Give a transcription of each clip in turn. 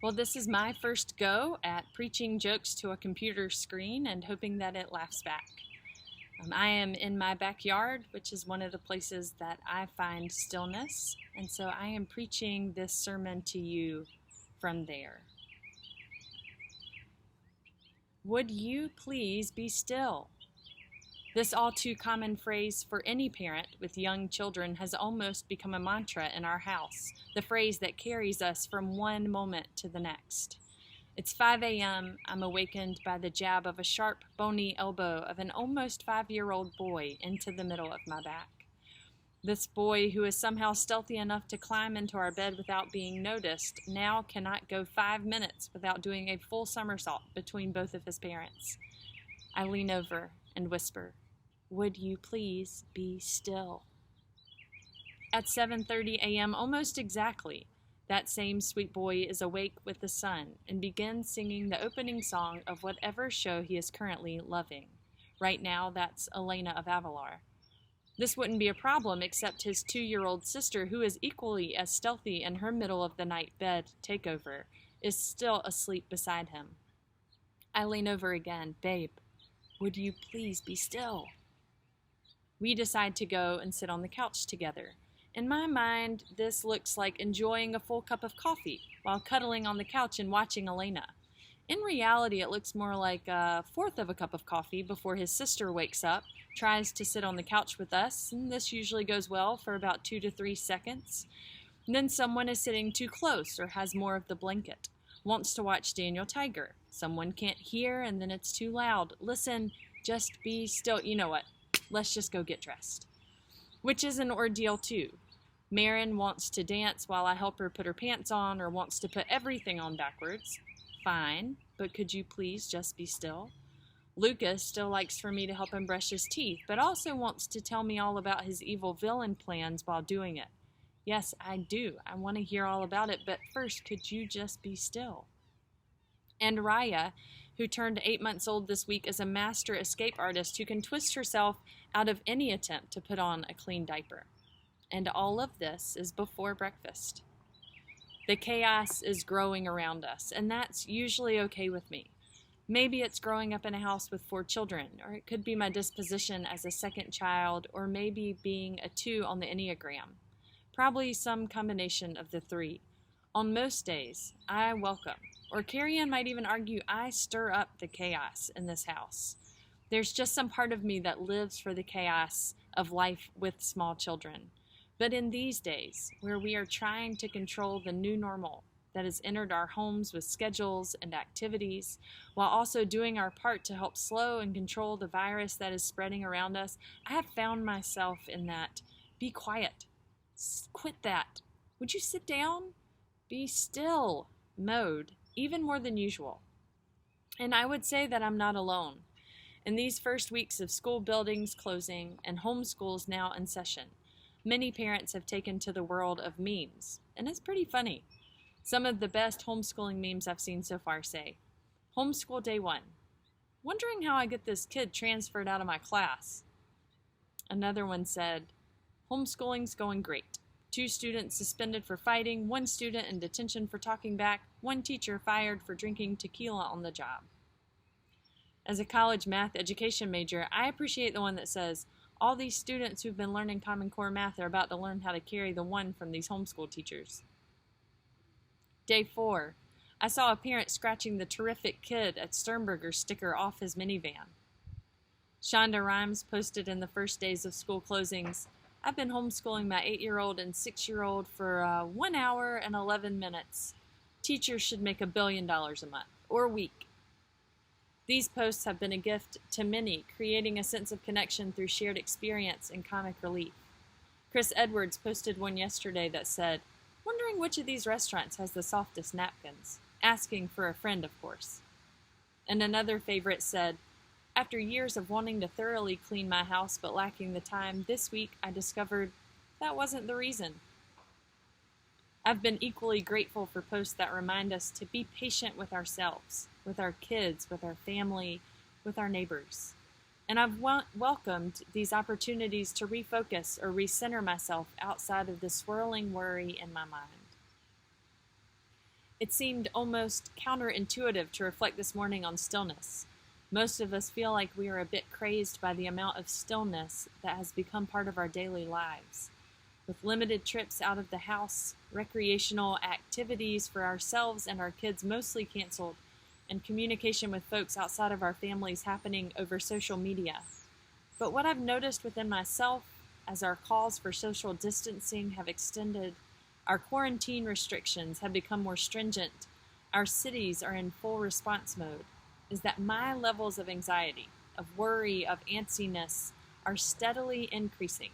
Well, this is my first go at preaching jokes to a computer screen and hoping that it laughs back. I am in my backyard, which is one of the places that I find stillness, and so I am preaching this sermon to you from there. Would you please be still? This all too common phrase for any parent with young children has almost become a mantra in our house, the phrase that carries us from one moment to the next. It's 5 a.m. I'm awakened by the jab of a sharp, bony elbow of an almost 5-year-old boy into the middle of my back. This boy, who is somehow stealthy enough to climb into our bed without being noticed, now cannot go 5 minutes without doing a full somersault between both of his parents. I lean over and whisper, "Would you please be still?" At 7:30 a.m., almost exactly, that same sweet boy is awake with the sun and begins singing the opening song of whatever show he is currently loving. Right now, that's Elena of Avalar. This wouldn't be a problem except his 2-year-old sister, who is equally as stealthy in her middle-of-the-night bed takeover, is still asleep beside him. I lean over again. "Babe, would you please be still?" We decide to go and sit on the couch together. In my mind, this looks like enjoying a full cup of coffee while cuddling on the couch and watching Elena. In reality, it looks more like a fourth of a cup of coffee before his sister wakes up, tries to sit on the couch with us, and this usually goes well for about 2 to 3 seconds. And then someone is sitting too close or has more of the blanket, wants to watch Daniel Tiger. Someone can't hear and then it's too loud. "Listen, just be still." You know what? Let's just go get dressed. Which is an ordeal too. Marin wants to dance while I help her put her pants on or wants to put everything on backwards. Fine, but could you please just be still? Lucas still likes for me to help him brush his teeth, but also wants to tell me all about his evil villain plans while doing it. Yes, I do. I want to hear all about it, but first, could you just be still? And Raya, who turned 8 months old this week, is a master escape artist who can twist herself out of any attempt to put on a clean diaper. And all of this is before breakfast. The chaos is growing around us, and that's usually okay with me. Maybe it's growing up in a house with 4 children, or it could be my disposition as a second child, or maybe being a 2 on the Enneagram. Probably some combination of the 3. On most days, I welcome, or Carrie Ann might even argue I stir up the chaos in this house. There's just some part of me that lives for the chaos of life with small children. But in these days, where we are trying to control the new normal that has entered our homes with schedules and activities, while also doing our part to help slow and control the virus that is spreading around us, I have found myself in that "be quiet, quit that, would you sit down, be still" mode, even more than usual. And I would say that I'm not alone. In these first weeks of school buildings closing and homeschools now in session, many parents have taken to the world of memes, and it's pretty funny. Some of the best homeschooling memes I've seen so far say, "Homeschool day 1. Wondering how I get this kid transferred out of my class." Another one said, "Homeschooling's going great. 2 students suspended for fighting, 1 student in detention for talking back, 1 teacher fired for drinking tequila on the job." As a college math education major, I appreciate the one that says, "All these students who've been learning Common Core math are about to learn how to carry the 1 from these homeschool teachers." Day 4. I saw a parent scratching the "terrific kid" at Sternberger sticker off his minivan. Shonda Rhimes posted in the first days of school closings, "I've been homeschooling my 8-year-old and 6-year-old for 1 hour and 11 minutes. Teachers should make $1 billion a month or week." These posts have been a gift to many, creating a sense of connection through shared experience and comic relief. Chris Edwards posted one yesterday that said, "Wondering which of these restaurants has the softest napkins. Asking for a friend, of course." And another favorite said, "After years of wanting to thoroughly clean my house but lacking the time, this week I discovered that wasn't the reason." I've been equally grateful for posts that remind us to be patient with ourselves, with our kids, with our family, with our neighbors. And I've welcomed these opportunities to refocus or recenter myself outside of the swirling worry in my mind. It seemed almost counterintuitive to reflect this morning on stillness. Most of us feel like we are a bit crazed by the amount of stillness that has become part of our daily lives. With limited trips out of the house, recreational activities for ourselves and our kids mostly canceled, and communication with folks outside of our families happening over social media. But what I've noticed within myself, as our calls for social distancing have extended, our quarantine restrictions have become more stringent, our cities are in full response mode, is that my levels of anxiety, of worry, of antsiness are steadily increasing,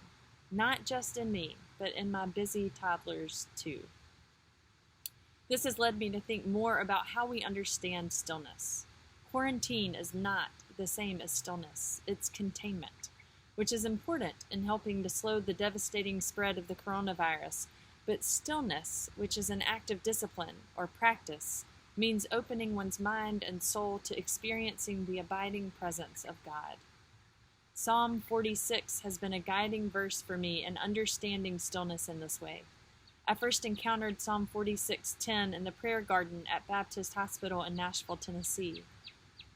not just in me, but in my busy toddlers too. This has led me to think more about how we understand stillness. Quarantine is not the same as stillness, it's containment, which is important in helping to slow the devastating spread of the coronavirus. But stillness, which is an act of discipline or practice, means opening one's mind and soul to experiencing the abiding presence of God. Psalm 46 has been a guiding verse for me in understanding stillness in this way. I first encountered Psalm 46:10 in the prayer garden at Baptist Hospital in Nashville, Tennessee.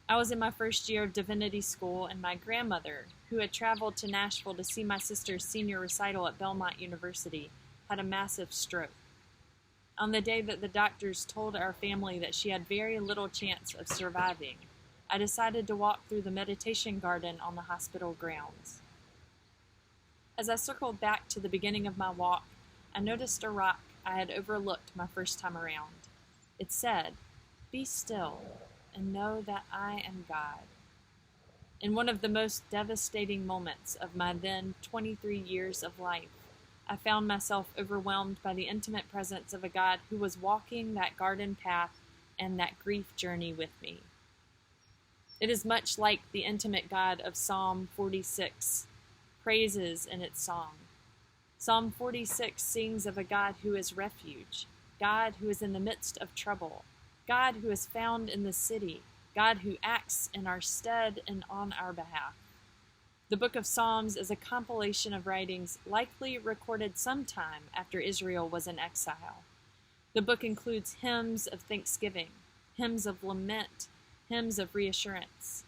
I was in my first year of divinity school, and my grandmother, who had traveled to Nashville to see my sister's senior recital at Belmont University, had a massive stroke. On the day that the doctors told our family that she had very little chance of surviving, I decided to walk through the meditation garden on the hospital grounds. As I circled back to the beginning of my walk, I noticed a rock I had overlooked my first time around. It said, "Be still and know that I am God." In one of the most devastating moments of my then 23 years of life, I found myself overwhelmed by the intimate presence of a God who was walking that garden path and that grief journey with me. It is much like the intimate God of Psalm 46, praises in its song. Psalm 46 sings of a God who is refuge, God who is in the midst of trouble, God who is found in the city, God who acts in our stead and on our behalf. The book of Psalms is a compilation of writings likely recorded sometime after Israel was in exile. The book includes hymns of thanksgiving, hymns of lament, hymns of reassurance.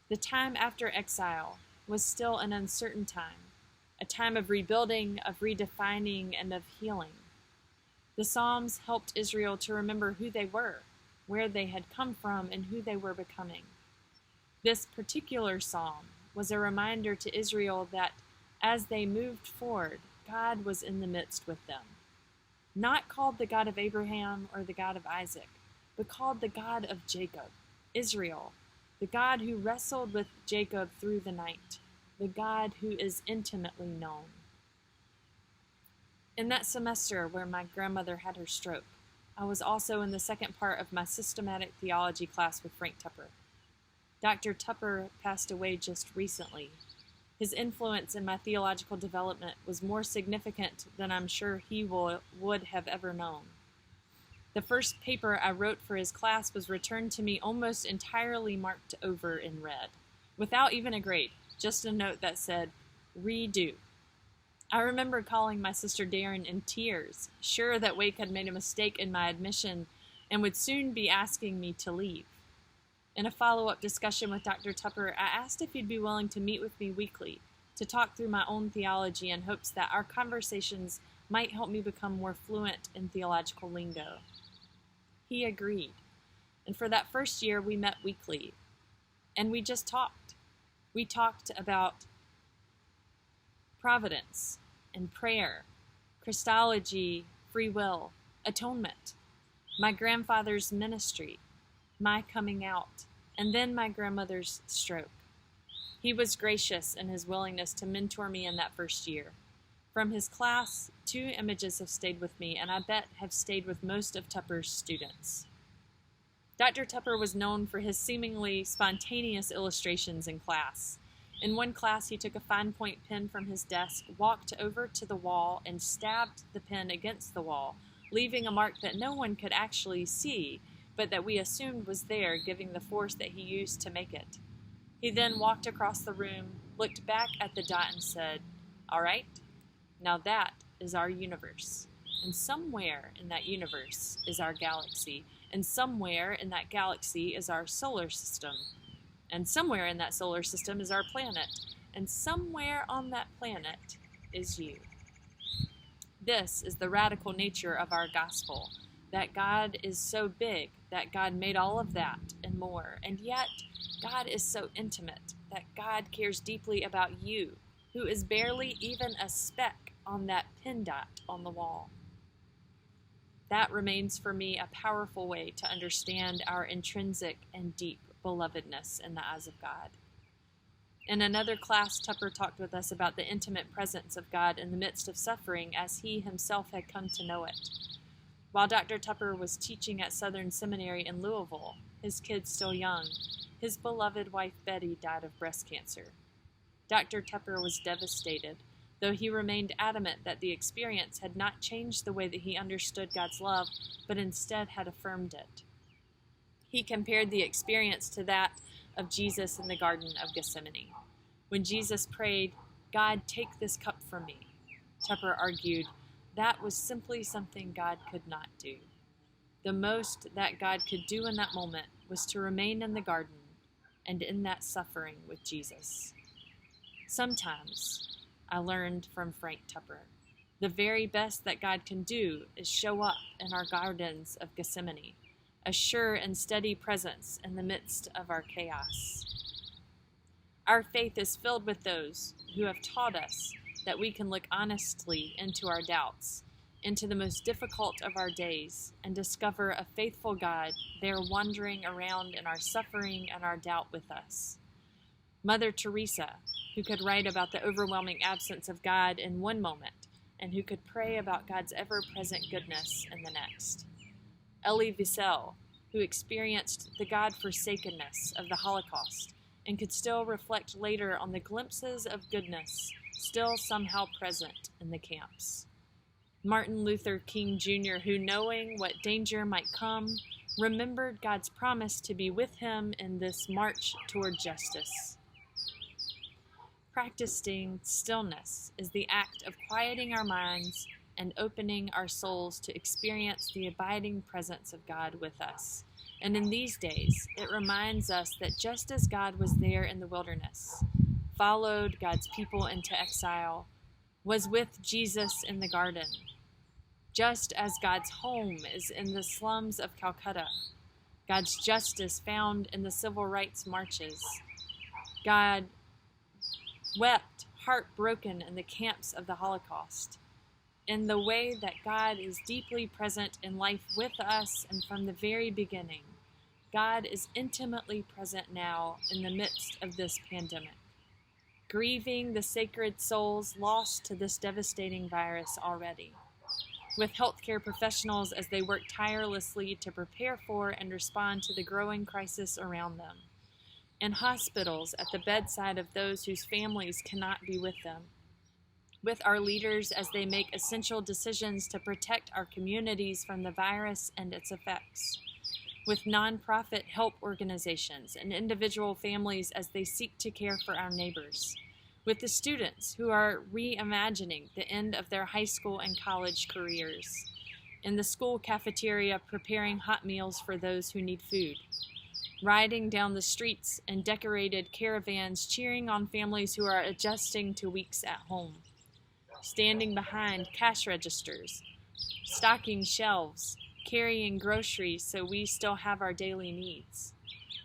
The time after exile was still an uncertain time, a time of rebuilding, of redefining, and of healing. The Psalms helped Israel to remember who they were, where they had come from, and who they were becoming. This particular psalm was a reminder to Israel that as they moved forward, God was in the midst with them. Not called the God of Abraham or the God of Isaac, but called the God of Jacob, Israel, the God who wrestled with Jacob through the night, the God who is intimately known. In that semester where my grandmother had her stroke, I was also in the second part of my systematic theology class with Frank Tupper. Dr. Tupper passed away just recently. His influence in my theological development was more significant than I'm sure he would have ever known. The first paper I wrote for his class was returned to me almost entirely marked over in red, without even a grade, just a note that said, "Redo." I remember calling my sister Darren in tears, sure that Wake had made a mistake in my admission and would soon be asking me to leave. In a follow-up discussion with Dr. Tupper, I asked if he'd be willing to meet with me weekly to talk through my own theology in hopes that our conversations might help me become more fluent in theological lingo. He agreed, and for that first year we met weekly, and we just talked. We talked about providence and prayer, Christology, free will, atonement, my grandfather's ministry, my coming out, and then my grandmother's stroke. He was gracious in his willingness to mentor me in that first year. From his class, 2 images have stayed with me, and I bet have stayed with most of Tupper's students. Dr. Tupper was known for his seemingly spontaneous illustrations in class. In one class, he took a fine-point pen from his desk, walked over to the wall, and stabbed the pen against the wall, leaving a mark that no one could actually see, but that we assumed was there, giving the force that he used to make it. He then walked across the room, looked back at the dot, and said, "All right, now that is our universe." And somewhere in that universe is our galaxy. And somewhere in that galaxy is our solar system. And somewhere in that solar system is our planet. And somewhere on that planet is you. This is the radical nature of our gospel, that God is so big, that God made all of that and more. And yet, God is so intimate, that God cares deeply about you, who is barely even a speck on that pin dot on the wall. That remains for me a powerful way to understand our intrinsic and deep belovedness in the eyes of God. In another class, Tupper talked with us about the intimate presence of God in the midst of suffering as he himself had come to know it. While Dr. Tupper was teaching at Southern Seminary in Louisville, his kids still young, his beloved wife Betty died of breast cancer. Dr. Tupper was devastated, though he remained adamant that the experience had not changed the way that he understood God's love, but instead had affirmed it. He compared the experience to that of Jesus in the Garden of Gethsemane. When Jesus prayed, "God, take this cup from me," Tupper argued, that was simply something God could not do. The most that God could do in that moment was to remain in the garden and in that suffering with Jesus. Sometimes, I learned from Frank Tupper, the very best that God can do is show up in our gardens of Gethsemane, a sure and steady presence in the midst of our chaos. Our faith is filled with those who have taught us that we can look honestly into our doubts, into the most difficult of our days, and discover a faithful God there wandering around in our suffering and our doubt with us. Mother Teresa, who could write about the overwhelming absence of God in one moment, and who could pray about God's ever-present goodness in the next. Elie Wiesel, who experienced the God-forsakenness of the Holocaust and could still reflect later on the glimpses of goodness still somehow present in the camps. Martin Luther King Jr., who, knowing what danger might come, remembered God's promise to be with him in this march toward justice. Practicing stillness is the act of quieting our minds and opening our souls to experience the abiding presence of God with us. And in these days, it reminds us that just as God was there in the wilderness, followed God's people into exile, was with Jesus in the garden, just as God's home is in the slums of Calcutta, God's justice found in the civil rights marches, God wept heartbroken in the camps of the Holocaust, in the way that God is deeply present in life with us and from the very beginning. God is intimately present now in the midst of this pandemic, grieving the sacred souls lost to this devastating virus already, with healthcare professionals as they work tirelessly to prepare for and respond to the growing crisis around them, and hospitals at the bedside of those whose families cannot be with them, with our leaders as they make essential decisions to protect our communities from the virus and its effects, with nonprofit help organizations and individual families as they seek to care for our neighbors, with the students who are reimagining the end of their high school and college careers, in the school cafeteria preparing hot meals for those who need food, riding down the streets in decorated caravans cheering on families who are adjusting to weeks at home, standing behind cash registers, stocking shelves, carrying groceries so we still have our daily needs,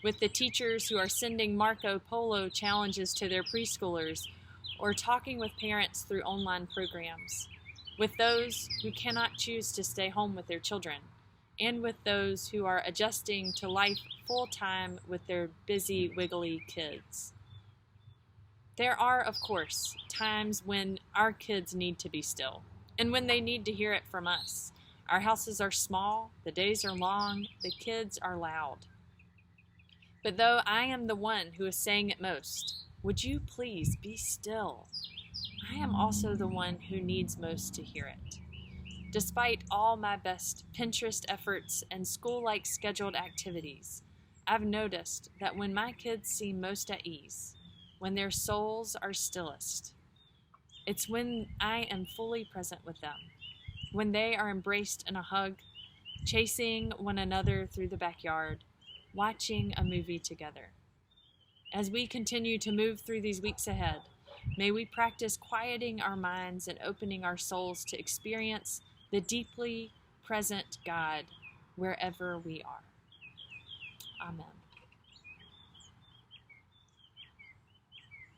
with the teachers who are sending Marco Polo challenges to their preschoolers or talking with parents through online programs, with those who cannot choose to stay home with their children, and with those who are adjusting to life full-time with their busy, wiggly kids. There are, of course, times when our kids need to be still, and when they need to hear it from us. Our houses are small, the days are long, the kids are loud. But though I am the one who is saying it most, would you please be still? I am also the one who needs most to hear it. Despite all my best Pinterest efforts and school-like scheduled activities, I've noticed that when my kids seem most at ease, when their souls are stillest, it's when I am fully present with them. when they are embraced in a hug, chasing one another through the backyard, watching a movie together. As we continue to move through these weeks ahead, may we practice quieting our minds and opening our souls to experience the deeply present God wherever we are. Amen.